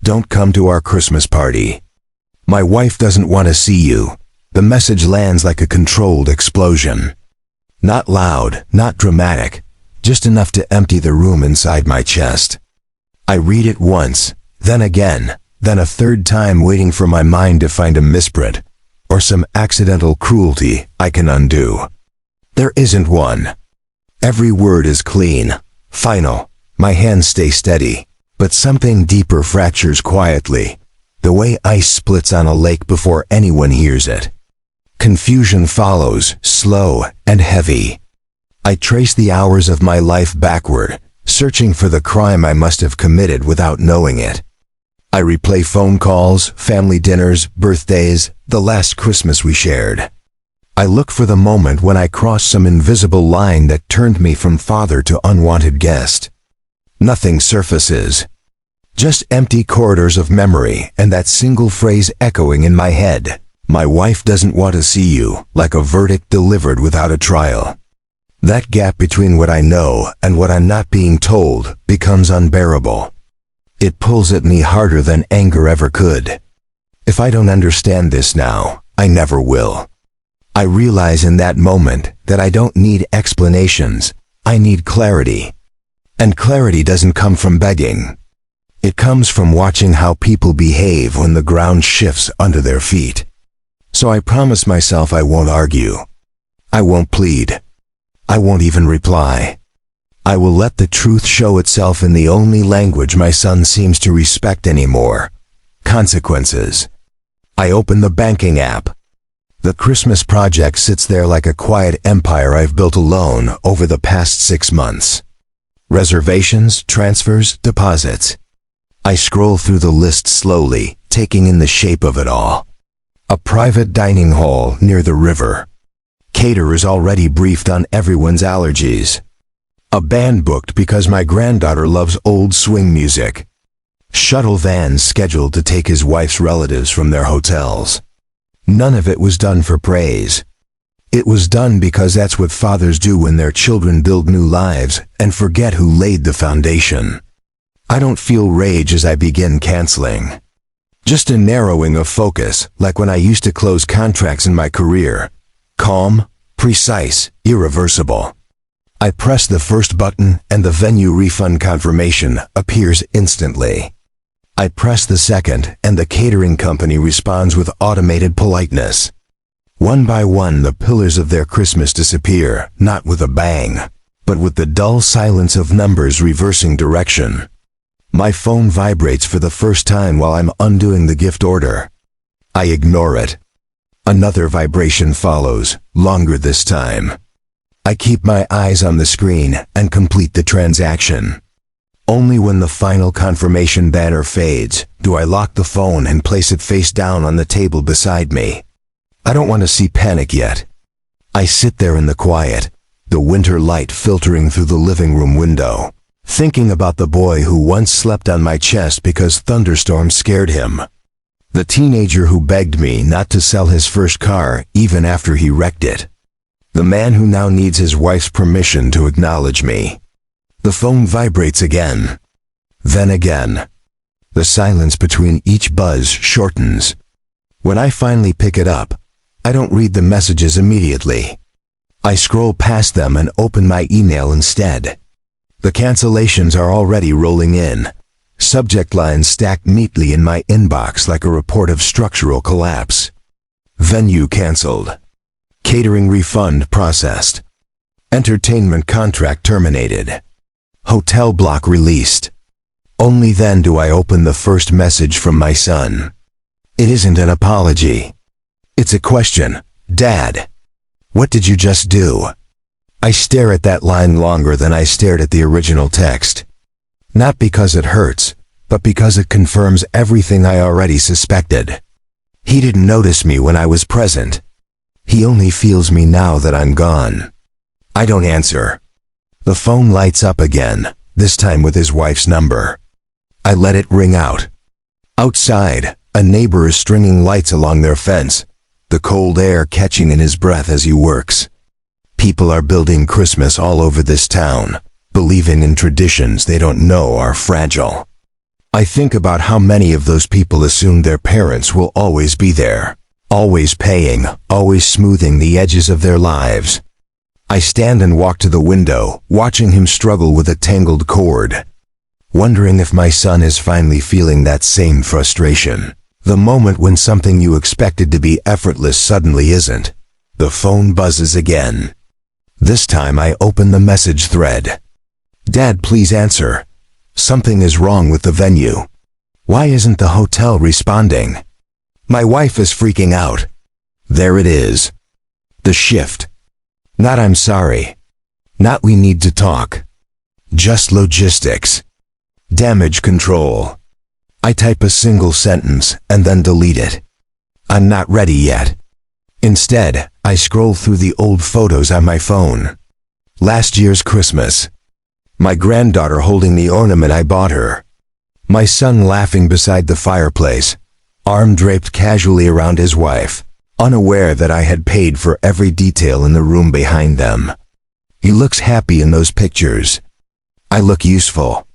Don't come to our Christmas party. My wife doesn't want to see you. The message lands like a controlled explosion. Not loud, not dramatic, just enough to empty the room inside my chest. I read it once, then again, then a third time, waiting for my mind to find a misprint or some accidental cruelty I can undo. There isn't one. Every word is clean, final. My hands stay steady, but something deeper fractures quietly, the way ice splits on a lake before anyone hears it. Confusion follows, slow and heavy. I trace the hours of my life backward, searching for the crime I must have committed without knowing it. I replay phone calls, family dinners, birthdays, the last Christmas we shared. I look for the moment when I crossed some invisible line that turned me from father to unwanted guest. Nothing surfaces. Just empty corridors of memory and that single phrase echoing in my head. My wife doesn't want to see you, like a verdict delivered without a trial. That gap between what I know and what I'm not being told becomes unbearable. It pulls at me harder than anger ever could. If I don't understand this now, I never will. I realize in that moment that I don't need explanations, I need clarity. And clarity doesn't come from begging. It comes from watching how people behave when the ground shifts under their feet. So I promise myself I won't argue. I won't plead. I won't even reply. I will let the truth show itself in the only language my son seems to respect anymore: consequences. I open the banking app. The Christmas project sits there like a quiet empire I've built alone over the past 6 months. Reservations, transfers, deposits. I scroll through the list slowly, taking in the shape of it all. A private dining hall near the river. Caterers already briefed on everyone's allergies. A band booked because my granddaughter loves old swing music. Shuttle vans scheduled to take his wife's relatives from their hotels. None of it was done for praise. It was done because that's what fathers do when their children build new lives and forget who laid the foundation. I don't feel rage as I begin canceling. Just a narrowing of focus, like when I used to close contracts in my career. Calm, precise, irreversible. I press the first button and the venue refund confirmation appears instantly. I press the second and the catering company responds with automated politeness. One by one, the pillars of their Christmas disappear, not with a bang, but with the dull silence of numbers reversing direction. My phone vibrates for the first time while I'm undoing the gift order. I ignore it. Another vibration follows, longer this time. I keep my eyes on the screen and complete the transaction. Only when the final confirmation banner fades do I lock the phone and place it face down on the table beside me. I don't want to see panic yet. I sit there in the quiet, the winter light filtering through the living room window, thinking about the boy who once slept on my chest because thunderstorms scared him. The teenager who begged me not to sell his first car even after he wrecked it. The man who now needs his wife's permission to acknowledge me. The phone vibrates again. Then again. The silence between each buzz shortens. When I finally pick it up, I don't read the messages immediately. I scroll past them and open my email instead. The cancellations are already rolling in. Subject lines stacked neatly in my inbox like a report of structural collapse. Venue canceled. Catering refund processed. Entertainment contract terminated. Hotel block released. Only then do I open the first message from my son. It isn't an apology. It's a question. Dad, what did you just do? I stare at that line longer than I stared at the original text. Not because it hurts, but because it confirms everything I already suspected. He didn't notice me when I was present. He only feels me now that I'm gone. I don't answer. The phone lights up again, this time with his wife's number. I let it ring out. Outside, a neighbor is stringing lights along their fence, the cold air catching in his breath as he works. People are building Christmas all over this town, believing in traditions they don't know are fragile. I think about how many of those people assume their parents will always be there, always paying, always smoothing the edges of their lives. I stand and walk to the window, watching him struggle with a tangled cord, wondering if my son is finally feeling that same frustration. The moment when something you expected to be effortless suddenly isn't. The phone buzzes again. This time I open the message thread. "Dad, please answer. Something is wrong with the venue. Why isn't the hotel responding?" My wife is freaking out. There it is. The shift. Not "I'm sorry." Not "we need to talk." Just logistics. Damage control. I type a single sentence and then delete it. "I'm not ready yet." Instead, I scroll through the old photos on my phone. Last year's Christmas. My granddaughter holding the ornament I bought her. My son laughing beside the fireplace, arm draped casually around his wife, unaware that I had paid for every detail in the room behind them. He looks happy in those pictures. I look useful.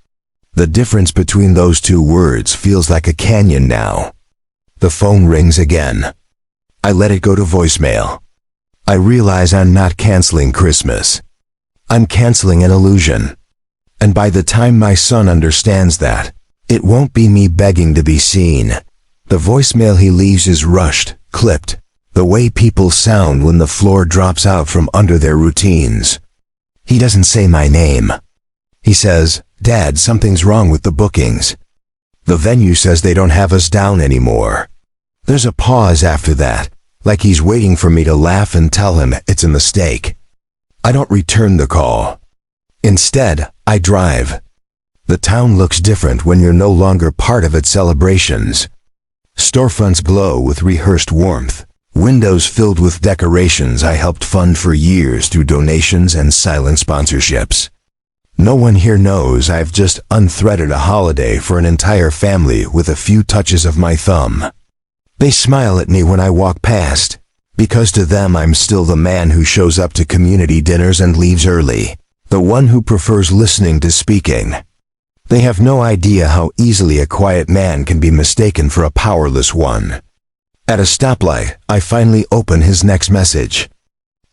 The difference between those two words feels like a canyon now. The phone rings again. I let it go to voicemail. I realize I'm not canceling Christmas. I'm canceling an illusion. And by the time my son understands that, it won't be me begging to be seen. The voicemail he leaves is rushed, clipped, the way people sound when the floor drops out from under their routines. He doesn't say my name. He says, "Dad, something's wrong with the bookings. The venue says they don't have us down anymore." There's a pause after that, like he's waiting for me to laugh and tell him it's a mistake. I don't return the call. Instead, I drive. The town looks different when you're no longer part of its celebrations. Storefronts glow with rehearsed warmth, windows filled with decorations I helped fund for years through donations and silent sponsorships. No one here knows I've just unthreaded a holiday for an entire family with a few touches of my thumb. They smile at me when I walk past, because to them I'm still the man who shows up to community dinners and leaves early, the one who prefers listening to speaking. They have no idea how easily a quiet man can be mistaken for a powerless one. At a stoplight, I finally open his next message.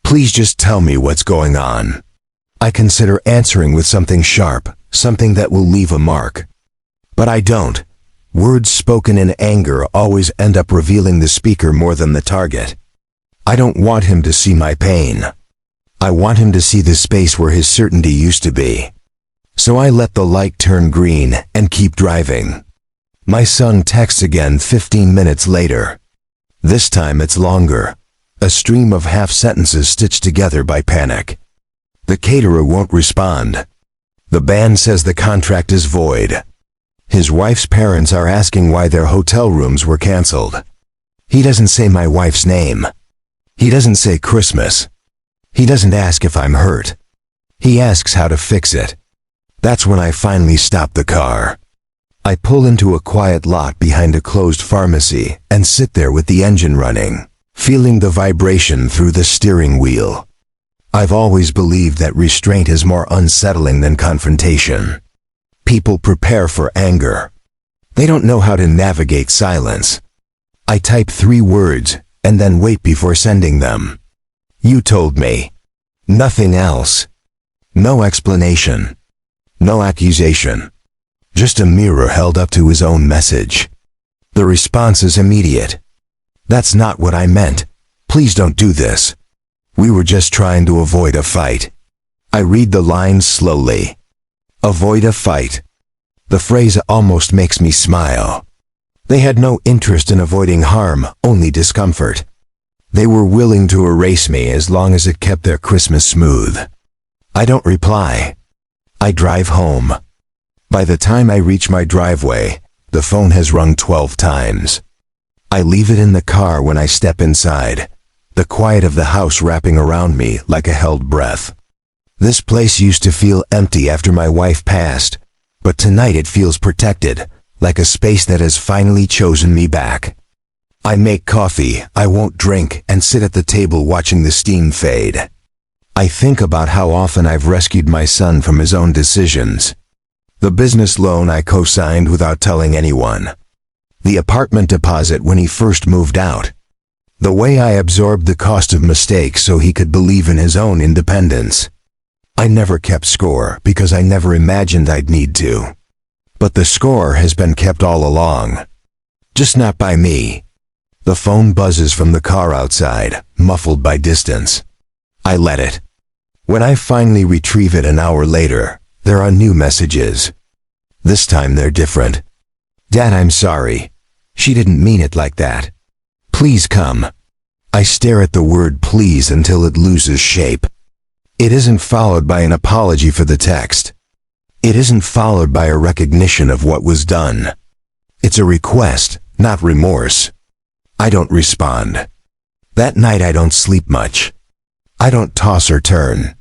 "Please just tell me what's going on." I consider answering with something sharp, something that will leave a mark. But I don't. Words spoken in anger always end up revealing the speaker more than the target. I don't want him to see my pain. I want him to see the space where his certainty used to be. So I let the light turn green and keep driving. My son texts again 15 minutes later. This time it's longer, a stream of half sentences stitched together by panic. The caterer won't respond. The band says the contract is void. His wife's parents are asking why their hotel rooms were canceled. He doesn't say my wife's name. He doesn't say Christmas. He doesn't ask if I'm hurt. He asks how to fix it. That's when I finally stop the car. I pull into a quiet lot behind a closed pharmacy and sit there with the engine running, feeling the vibration through the steering wheel. I've always believed that restraint is more unsettling than confrontation. People prepare for anger. They don't know how to navigate silence. I type 3 words and then wait before sending them. "You told me." Nothing else. No explanation. No accusation. Just a mirror held up to his own message. The response is immediate. "That's not what I meant. Please don't do this. We were just trying to avoid a fight." I read the lines slowly. Avoid a fight. The phrase almost makes me smile. They had no interest in avoiding harm, only discomfort. They were willing to erase me as long as it kept their Christmas smooth. I don't reply. I drive home. By the time I reach my driveway, the phone has rung 12 times. I leave it in the car when I step inside, the quiet of the house wrapping around me like a held breath. This place used to feel empty after my wife passed, but tonight it feels protected, like a space that has finally chosen me back. I make coffee I won't drink and sit at the table watching the steam fade. I think about how often I've rescued my son from his own decisions. The business loan I co-signed without telling anyone. The apartment deposit when he first moved out. The way I absorbed the cost of mistakes so he could believe in his own independence. I never kept score because I never imagined I'd need to. But the score has been kept all along. Just not by me. The phone buzzes from the car outside, muffled by distance. I let it. When I finally retrieve it an hour later, there are new messages. This time they're different. Dad, I'm sorry. She didn't mean it like that. Please come. I stare at the word please until it loses shape. It isn't followed by an apology for the text. It isn't followed by a recognition of what was done. It's a request, not remorse. I don't respond. That night I don't sleep much. I don't toss or turn.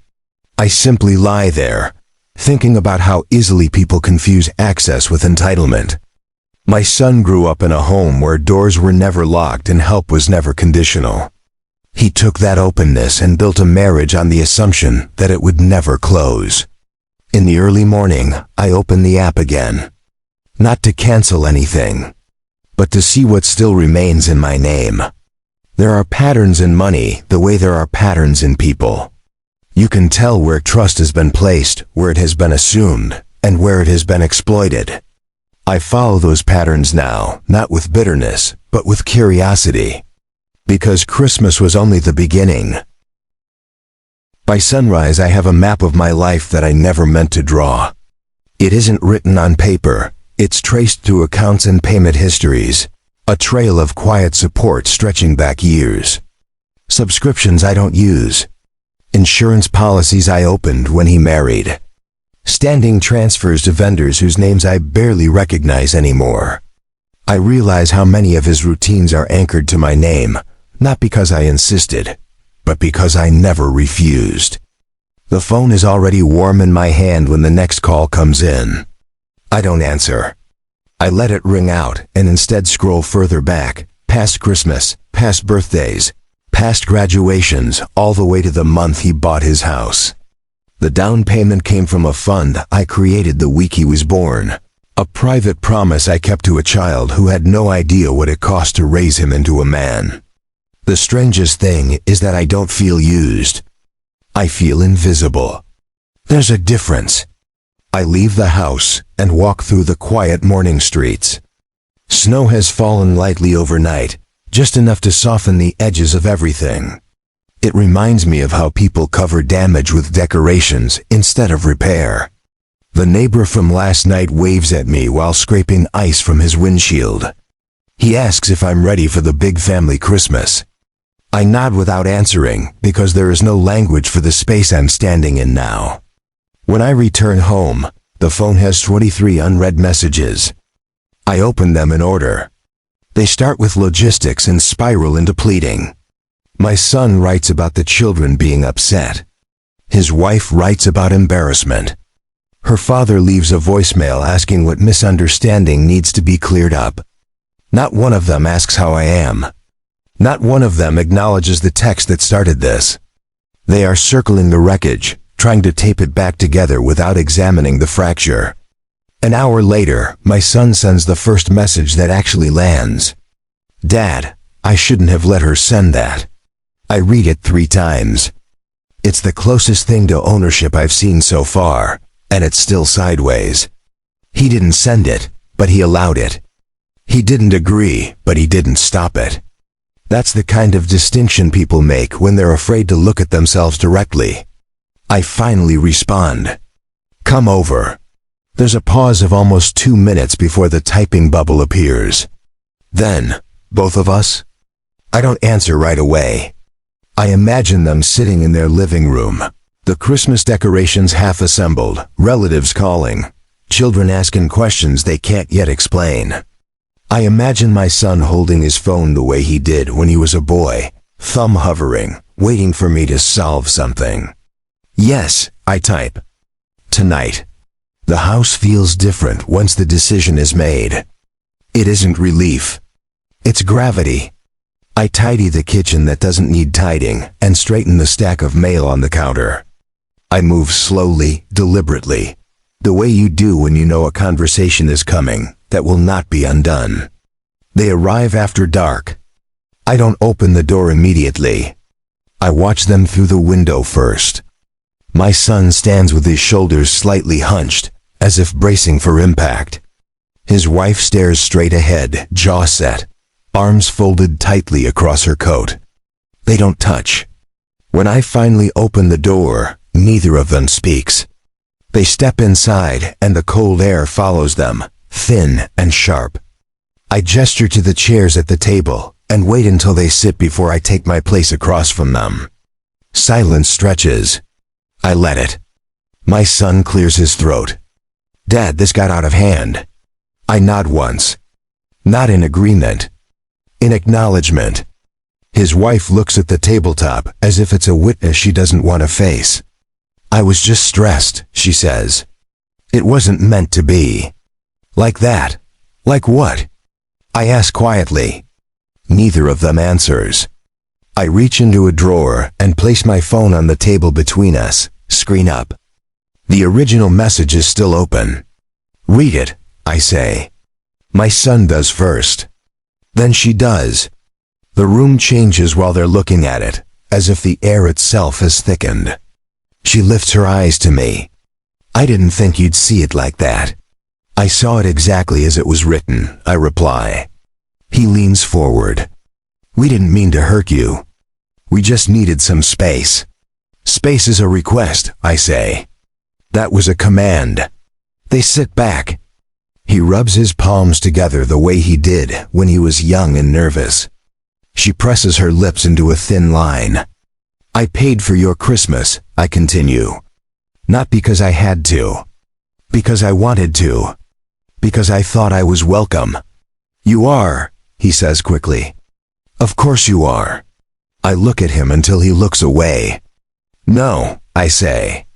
I simply lie there, thinking about how easily people confuse access with entitlement. My son grew up in a home where doors were never locked and help was never conditional. He took that openness and built a marriage on the assumption that it would never close. In the early morning, I open the app again. Not to cancel anything, but to see what still remains in my name. There are patterns in money the way there are patterns in people. You can tell where trust has been placed, where it has been assumed, and where it has been exploited. I follow those patterns now, not with bitterness, but with curiosity. Because Christmas was only the beginning. By sunrise I have a map of my life that I never meant to draw. It isn't written on paper, it's traced through accounts and payment histories, a trail of quiet support stretching back years. Subscriptions I don't use. Insurance policies I opened when he married. Standing transfers to vendors whose names I barely recognize anymore. I realize how many of his routines are anchored to my name, not because I insisted, but because I never refused. The phone is already warm in my hand when the next call comes in. I don't answer. I let it ring out and instead scroll further back, past Christmas, past birthdays, past graduations, all the way to the month he bought his house. The down payment came from a fund I created the week he was born. A private promise I kept to a child who had no idea what it cost to raise him into a man. The strangest thing is that I don't feel used. I feel invisible. There's a difference. I leave the house and walk through the quiet morning streets. Snow has fallen lightly overnight, just enough to soften the edges of everything. It reminds me of how people cover damage with decorations instead of repair. The neighbor from last night waves at me while scraping ice from his windshield. He asks if I'm ready for the big family Christmas. I nod without answering because there is no language for the space I'm standing in now. When I return home, the phone has 23 unread messages. I open them in order. They start with logistics and spiral into pleading. My son writes about the children being upset. His wife writes about embarrassment. Her father leaves a voicemail asking what misunderstanding needs to be cleared up. Not one of them asks how I am. Not one of them acknowledges the text that started this. They are circling the wreckage, trying to tape it back together without examining the fracture. An hour later, my son sends the first message that actually lands. Dad, I shouldn't have let her send that. I read it 3 times. It's the closest thing to ownership I've seen so far, and it's still sideways. He didn't send it, but he allowed it. He didn't agree, but he didn't stop it. That's the kind of distinction people make when they're afraid to look at themselves directly. I finally respond. Come over. There's a pause of almost 2 minutes before the typing bubble appears. Then, both of us? I don't answer right away. I imagine them sitting in their living room, the Christmas decorations half assembled, relatives calling, children asking questions they can't yet explain. I imagine my son holding his phone the way he did when he was a boy, thumb hovering, waiting for me to solve something. Yes, I type. Tonight. The house feels different once the decision is made. It isn't relief. It's gravity. I tidy the kitchen that doesn't need tidying and straighten the stack of mail on the counter. I move slowly, deliberately. The way you do when you know a conversation is coming that will not be undone. They arrive after dark. I don't open the door immediately. I watch them through the window first. My son stands with his shoulders slightly hunched, as if bracing for impact. His wife stares straight ahead, jaw set, arms folded tightly across her coat. They don't touch. When I finally open the door, neither of them speaks. They step inside, and the cold air follows them, thin and sharp. I gesture to the chairs at the table, and wait until they sit before I take my place across from them. Silence stretches. I let it. My son clears his throat. "Dad, this got out of hand." I nod once. Not in agreement. In acknowledgement. His wife looks at the tabletop as if it's a witness she doesn't want to face. "I was just stressed," she says. "It wasn't meant to be." "Like that? Like what?" I ask quietly. Neither of them answers. I reach into a drawer and place my phone on the table between us, screen up. The original message is still open. "Read it," I say. My son does first. Then she does. The room changes while they're looking at it, as if the air itself has thickened. She lifts her eyes to me. "I didn't think you'd see it like that." "I saw it exactly as it was written," I reply. He leans forward. "We didn't mean to hurt you. We just needed some space." "Space is a request," I say. "That was a command." They sit back. He rubs his palms together the way he did when he was young and nervous. She presses her lips into a thin line. "I paid for your Christmas," I continue. "Not because I had to. Because I wanted to. Because I thought I was welcome." "You are," he says quickly. "Of course you are." I look at him until he looks away. "No," I say.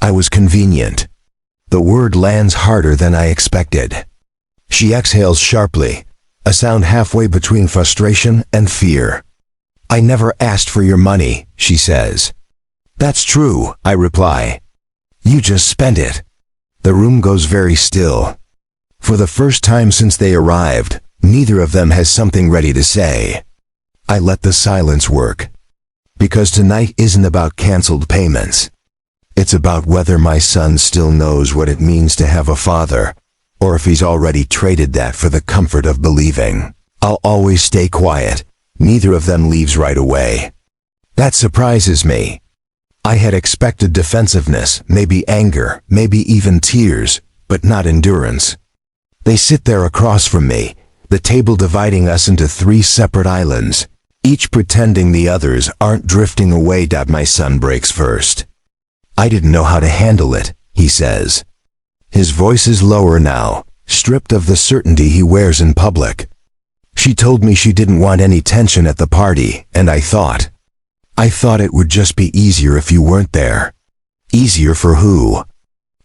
"I was convenient." The word lands harder than I expected. She exhales sharply, a sound halfway between frustration and fear. "I never asked for your money," she says. "That's true," I reply. "You just spent it." The room goes very still. For the first time since they arrived, neither of them has something ready to say. I let the silence work. Because tonight isn't about canceled payments. It's about whether my son still knows what it means to have a father, or if he's already traded that for the comfort of believing. I'll always stay quiet. Neither of them leaves right away. That surprises me. I had expected defensiveness, maybe anger, maybe even tears, but not endurance. They sit there across from me, the table dividing us into 3 separate islands, each pretending the others aren't drifting away. My son breaks first. "I didn't know how to handle it," he says. His voice is lower now, stripped of the certainty he wears in public. "She told me she didn't want any tension at the party, and I thought it would just be easier if you weren't there." "Easier for who?"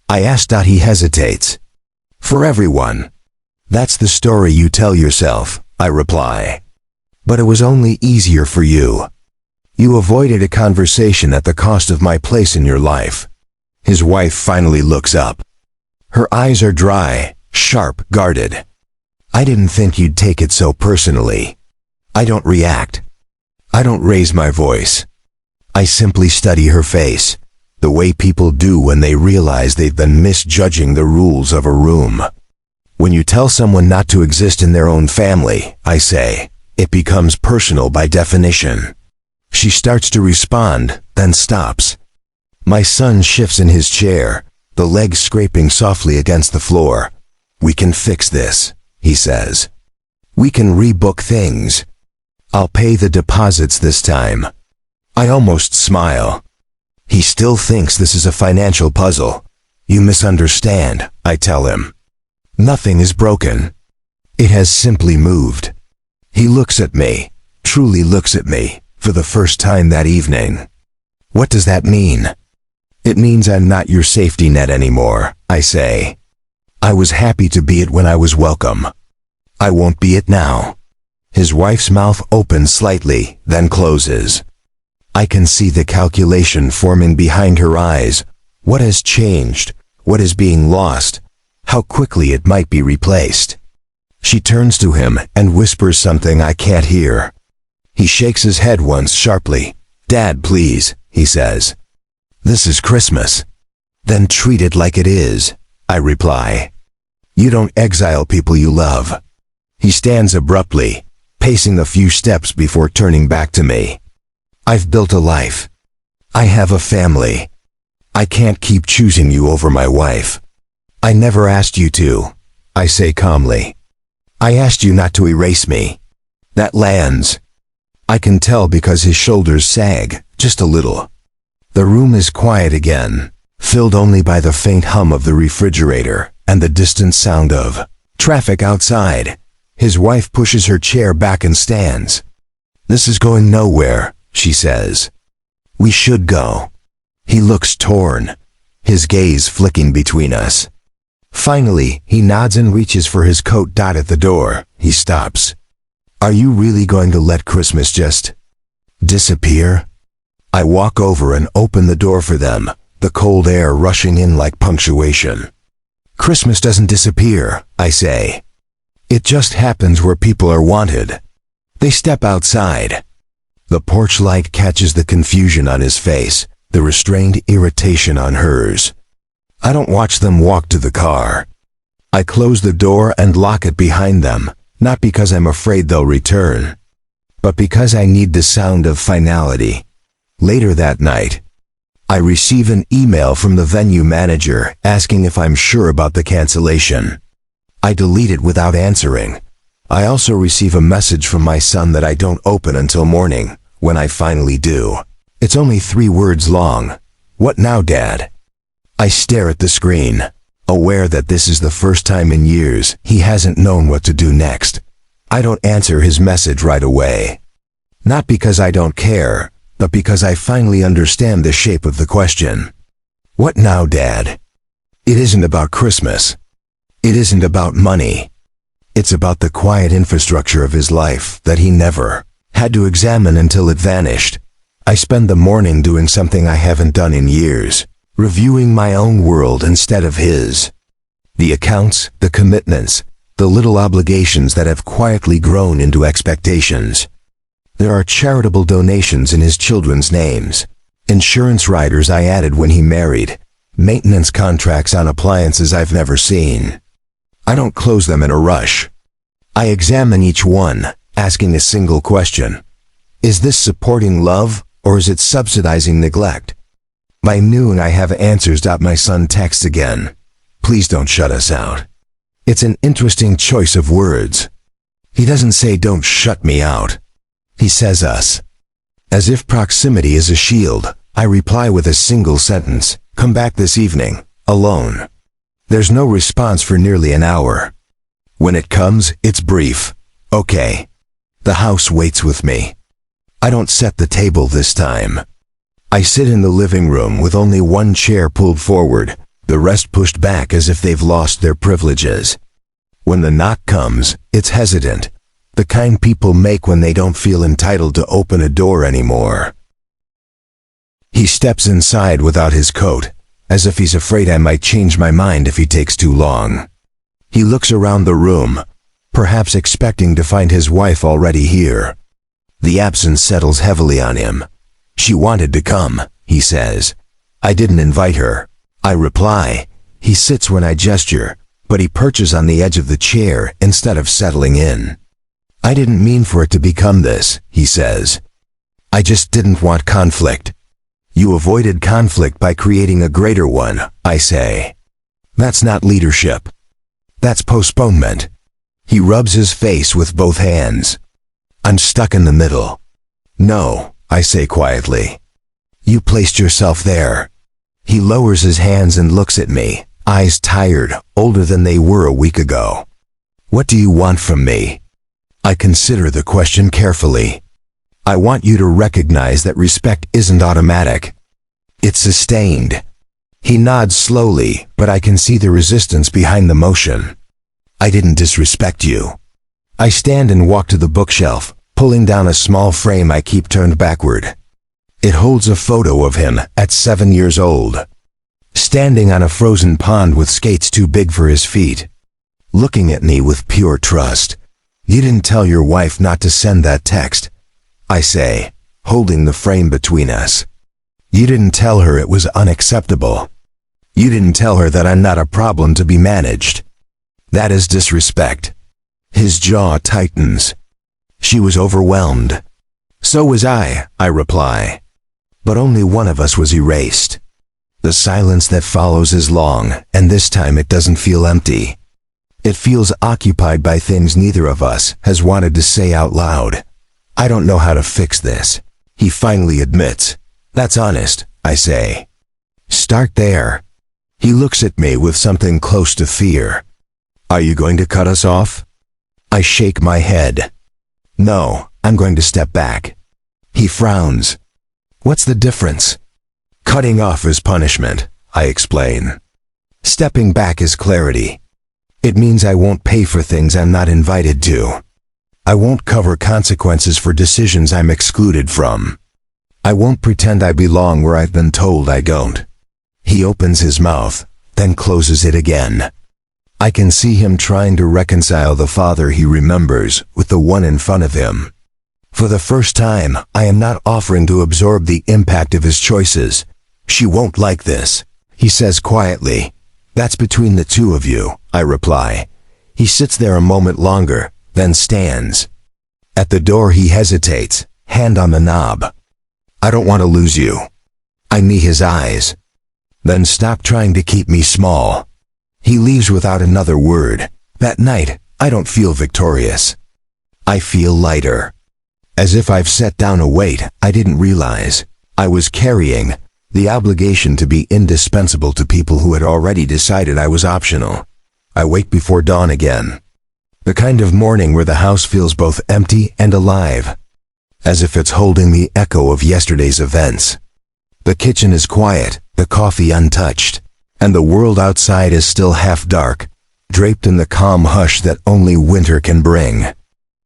I ask. He hesitates. "For everyone. That's the story you tell yourself," I reply. "But it was only easier for you. You avoided a conversation at the cost of my place in your life." His wife finally looks up. Her eyes are dry, sharp, guarded. "I didn't think you'd take it so personally." I don't react. I don't raise my voice. I simply study her face, the way people do when they realize they've been misjudging the rules of a room. When you tell someone not to exist in their own family, I say, it becomes personal by definition. She starts to respond, then stops. My son shifts in his chair, the legs scraping softly against the floor. "We can fix this," he says. "We can rebook things. I'll pay the deposits this time." I almost smile. He still thinks this is a financial puzzle. "You misunderstand," I tell him. "Nothing is broken. It has simply moved." He looks at me, truly looks at me, for the first time that evening. "What does that mean?" "It means I'm not your safety net anymore," I say. "I was happy to be it when I was welcome. I won't be it now." His wife's mouth opens slightly, then closes. I can see the calculation forming behind her eyes. What has changed? what is being lost, how quickly it might be replaced. She turns to him and whispers something I can't hear. He shakes his head once sharply. "Dad, please," he says. "This is Christmas." "Then treat it like it is," I reply. "You don't exile people you love." He stands abruptly, pacing a few steps before turning back to me. "I've built a life. I have a family. I can't keep choosing you over my wife." "I never asked you to," I say calmly. "I asked you not to erase me." That lands. I can tell because his shoulders sag, just a little. The room is quiet again, filled only by the faint hum of the refrigerator and the distant sound of traffic outside. His wife pushes her chair back and stands. "This is going nowhere," she says. "We should go." He looks torn, his gaze flicking between us. Finally, he nods and reaches for his coat. At the door, he stops. "Are you really going to let Christmas just disappear?" I walk over and open the door for them, the cold air rushing in like punctuation. "Christmas doesn't disappear," I say. "It just happens where people are wanted." They step outside. The porch light catches the confusion on his face, the restrained irritation on hers. I don't watch them walk to the car. I close the door and lock it behind them, not because I'm afraid they'll return, but because I need the sound of finality. Later that night, I receive an email from the venue manager asking if I'm sure about the cancellation. I delete it without answering. I also receive a message from my son that I don't open until morning, when I finally do. It's only 3 words long. "What now, Dad?" I stare at the screen, aware that this is the first time in years he hasn't known what to do next. I don't answer his message right away. Not because I don't care, but because I finally understand the shape of the question. What now, Dad? It isn't about Christmas. It isn't about money. It's about the quiet infrastructure of his life that he never had to examine until it vanished. I spend the morning doing something I haven't done in years, reviewing my own world instead of his. The accounts, the commitments, the little obligations that have quietly grown into expectations. There are charitable donations in his children's names, insurance riders I added when he married, maintenance contracts on appliances I've never seen. I don't close them in a rush. I examine each one, asking a single question. Is this supporting love, or is it subsidizing neglect? By noon I have answers. My son texts again. "Please don't shut us out." It's an interesting choice of words. He doesn't say "don't shut me out." He says "us." As if proximity is a shield, I reply with a single sentence, "Come back this evening, alone." There's no response for nearly an hour. When it comes, it's brief. "Okay." The house waits with me. I don't set the table this time. I sit in the living room with only one chair pulled forward, the rest pushed back as if they've lost their privileges. When the knock comes, it's hesitant, the kind people make when they don't feel entitled to open a door anymore. He steps inside without his coat, as if he's afraid I might change my mind if he takes too long. He looks around the room, perhaps expecting to find his wife already here. The absence settles heavily on him. "She wanted to come," he says. "I didn't invite her," I reply. He sits when I gesture, but he perches on the edge of the chair instead of settling in. "I didn't mean for it to become this," he says. "I just didn't want conflict." "You avoided conflict by creating a greater one," I say. "That's not leadership. That's postponement." He rubs his face with both hands. "I'm stuck in the middle." "No," I say quietly. "You placed yourself there." He lowers his hands and looks at me, eyes tired, older than they were a week ago. "What do you want from me?" I consider the question carefully. "I want you to recognize that respect isn't automatic. It's sustained." He nods slowly, but I can see the resistance behind the motion. "I didn't disrespect you." I stand and walk to the bookshelf, pulling down a small frame I keep turned backward. It holds a photo of him at 7 years old. standing on a frozen pond with skates too big for his feet, looking at me with pure trust. "You didn't tell your wife not to send that text," I say, holding the frame between us. "You didn't tell her it was unacceptable. You didn't tell her that I'm not a problem to be managed. That is disrespect." His jaw tightens. "She was overwhelmed." "So was I reply. But only one of us was erased. The silence that follows is long, and this time it doesn't feel empty. It feels occupied by things neither of us has wanted to say out loud. "I don't know how to fix this," he finally admits. "That's honest," I say. "Start there." He looks at me with something close to fear. "Are you going to cut us off?" I shake my head. "No, I'm going to step back." He frowns. "What's the difference?" "Cutting off is punishment," I explain. "Stepping back is clarity. It means I won't pay for things I'm not invited to. I won't cover consequences for decisions I'm excluded from. I won't pretend I belong where I've been told I don't." He opens his mouth, then closes it again. I can see him trying to reconcile the father he remembers with the one in front of him. For the first time, I am not offering to absorb the impact of his choices. "She won't like this," he says quietly. "That's between the two of you," I reply. He sits there a moment longer, then stands. At the door he hesitates, hand on the knob. "I don't want to lose you." I meet his eyes. "Then stop trying to keep me small." He leaves without another word. That night, I don't feel victorious. I feel lighter. As if I've set down a weight I didn't realize I was carrying, the obligation to be indispensable to people who had already decided I was optional. I wake before dawn again. The kind of morning where the house feels both empty and alive, as if it's holding the echo of yesterday's events. The kitchen is quiet, the coffee untouched, and the world outside is still half dark, draped in the calm hush that only winter can bring.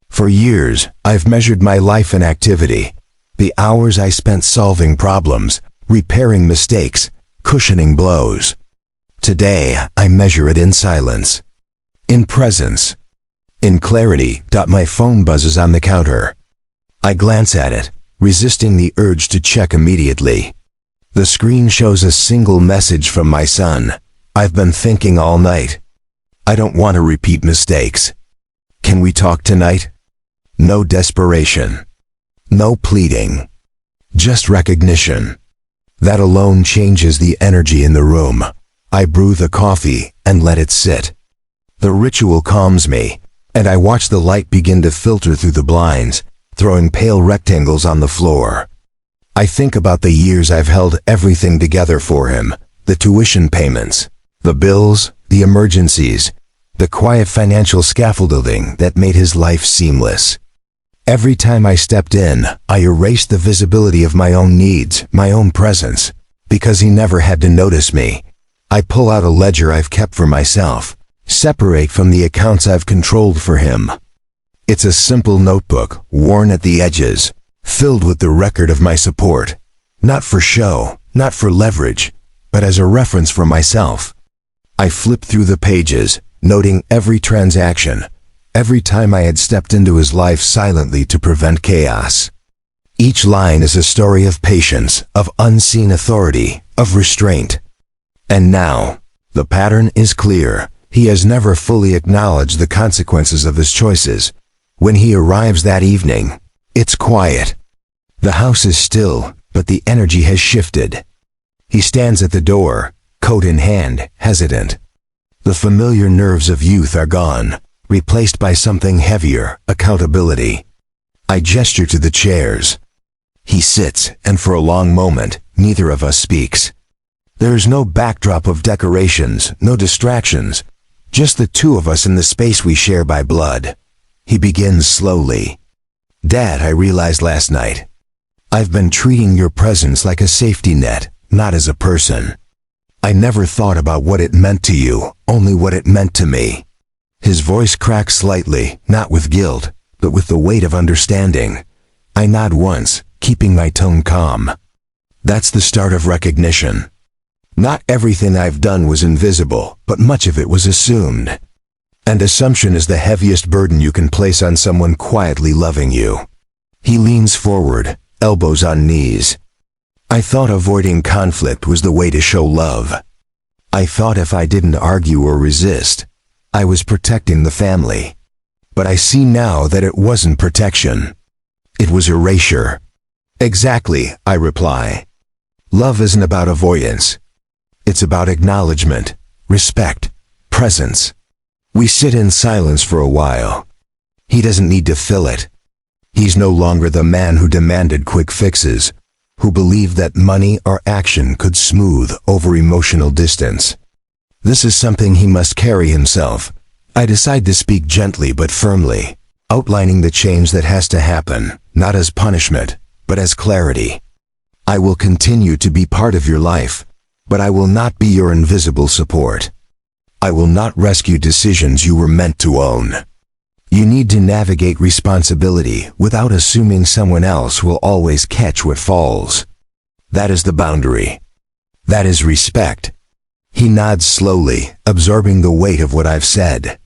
For years, I've measured my life in activity, the hours I spent solving problems, repairing mistakes, cushioning blows. Today, I measure it in silence, in presence, in clarity. My phone buzzes on the counter. I glance at it, resisting the urge to check immediately. The screen shows a single message from my son. "I've been thinking all night. I don't want to repeat mistakes. Can we talk tonight?" No desperation. No pleading. Just recognition. That alone changes the energy in the room. I brew the coffee and let it sit. The ritual calms me, and I watch the light begin to filter through the blinds, throwing pale rectangles on the floor. I think about the years I've held everything together for him, the tuition payments, the bills, the emergencies, the quiet financial scaffolding that made his life seamless. Every time I stepped in, I erased the visibility of my own needs, my own presence. Because he never had to notice me, I pull out a ledger I've kept for myself, separate from the accounts I've controlled for him. It's a simple notebook, worn at the edges, filled with the record of my support. Not for show, not for leverage, but as a reference for myself. I flipped through the pages, noting every transaction, every time I had stepped into his life silently to prevent chaos. Each line is a story of patience, of unseen authority, of restraint. And now, the pattern is clear. He has never fully acknowledged the consequences of his choices. When he arrives that evening, it's quiet. The house is still, but the energy has shifted. He stands at the door, coat in hand, hesitant. The familiar nerves of youth are gone, replaced by something heavier, accountability. I gesture to the chairs. He sits, and for a long moment, neither of us speaks. There's no backdrop of decorations, no distractions, just the two of us in the space we share by blood. He begins slowly. "Dad, I realized last night, I've been treating your presence like a safety net, not as a person. I never thought about what it meant to you, only what it meant to me." His voice cracks slightly, not with guilt, but with the weight of understanding. I nod once, keeping my tone calm. That's the start of recognition. Not everything I've done was invisible, but much of it was assumed. And assumption is the heaviest burden you can place on someone quietly loving you. He leans forward, elbows on knees. I thought avoiding conflict was the way to show love. I thought if I didn't argue or resist, I was protecting the family. But I see now that it wasn't protection. It was erasure. Exactly, I reply. Love isn't about avoidance. It's about acknowledgement, respect, presence. We sit in silence for a while. He doesn't need to fill it. He's no longer the man who demanded quick fixes, who believed that money or action could smooth over emotional distance. This is something he must carry himself. I decide to speak gently but firmly, outlining the change that has to happen, not as punishment, but as clarity. I will continue to be part of your life, but I will not be your invisible support. I will not rescue decisions you were meant to own. You need to navigate responsibility without assuming someone else will always catch what falls. That is the boundary. That is respect. He nods slowly, absorbing the weight of what I've said.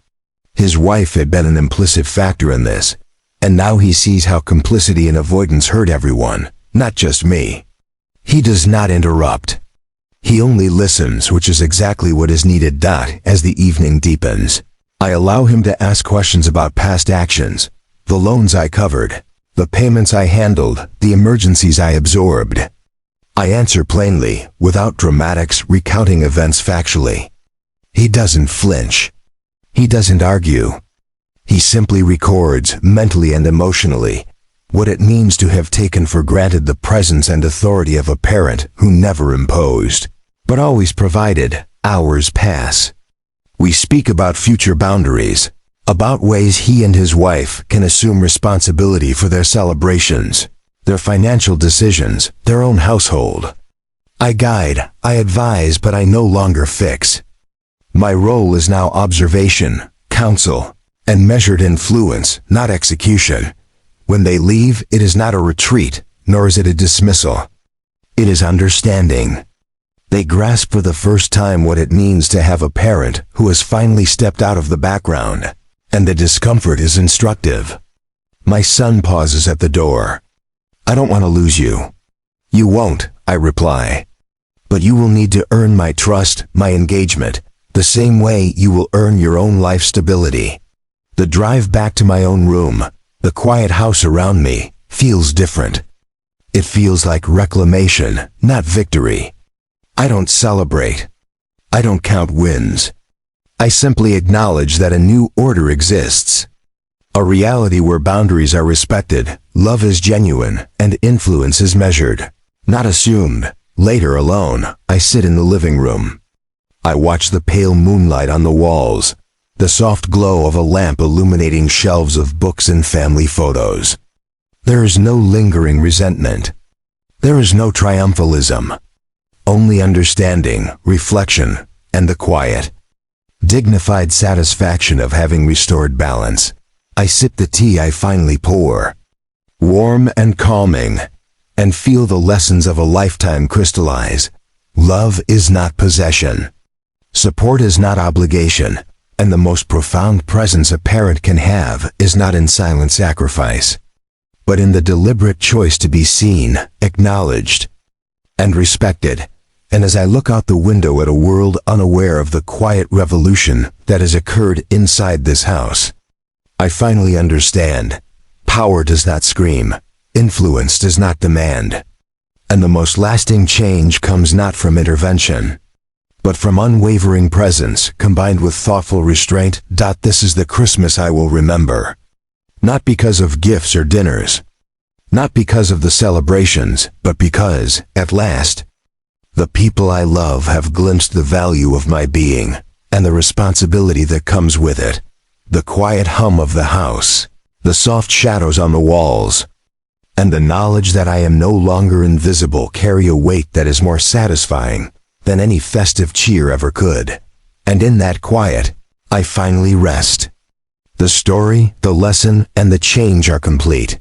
His wife had been an implicit factor in this, and now he sees how complicity and avoidance hurt everyone, not just me. He does not interrupt. He only listens, which is exactly what is needed. As the evening deepens, I allow him to ask questions about past actions, the loans I covered, the payments I handled, the emergencies I absorbed. I answer plainly, without dramatics, recounting events factually. He doesn't flinch. He doesn't argue. He simply records, mentally and emotionally, what it means to have taken for granted the presence and authority of a parent who never imposed, but always provided. Hours pass. We speak about future boundaries, about ways he and his wife can assume responsibility for their celebrations, their financial decisions, their own household. I guide, I advise, but I no longer fix. My role is now observation, counsel, and measured influence, not execution. When they leave, it is not a retreat, nor is it a dismissal. It is understanding. They grasp for the first time what it means to have a parent who has finally stepped out of the background, and the discomfort is instructive. My son pauses at the door. I don't want to lose you. You won't, I reply. But you will need to earn my trust, my engagement, the same way you will earn your own life stability. The drive back to my own room, the quiet house around me, feels different. It feels like reclamation, not victory. I don't celebrate. I don't count wins. I simply acknowledge that a new order exists. A reality where boundaries are respected, love is genuine, and influence is measured, not assumed. Later, alone, I sit in the living room. I watch the pale moonlight on the walls, the soft glow of a lamp illuminating shelves of books and family photos. There is no lingering resentment. There is no triumphalism. Only understanding, reflection, and the quiet, dignified satisfaction of having restored balance. I sip the tea I finally pour, warm and calming, and feel the lessons of a lifetime crystallize. Love is not possession. Support is not obligation, and the most profound presence a parent can have is not in silent sacrifice, but in the deliberate choice to be seen, acknowledged, and respected. And as I look out the window at a world unaware of the quiet revolution that has occurred inside this house, I finally understand. Power does not scream. Influence does not demand. And the most lasting change comes not from intervention, but from unwavering presence combined with thoughtful restraint. This is the Christmas I will remember. Not because of gifts or dinners, not because of the celebrations, but because, at last, the people I love have glimpsed the value of my being, and the responsibility that comes with it. The quiet hum of the house, the soft shadows on the walls, and the knowledge that I am no longer invisible carry a weight that is more satisfying than any festive cheer ever could. And in that quiet, I finally rest. The story, the lesson, and the change are complete.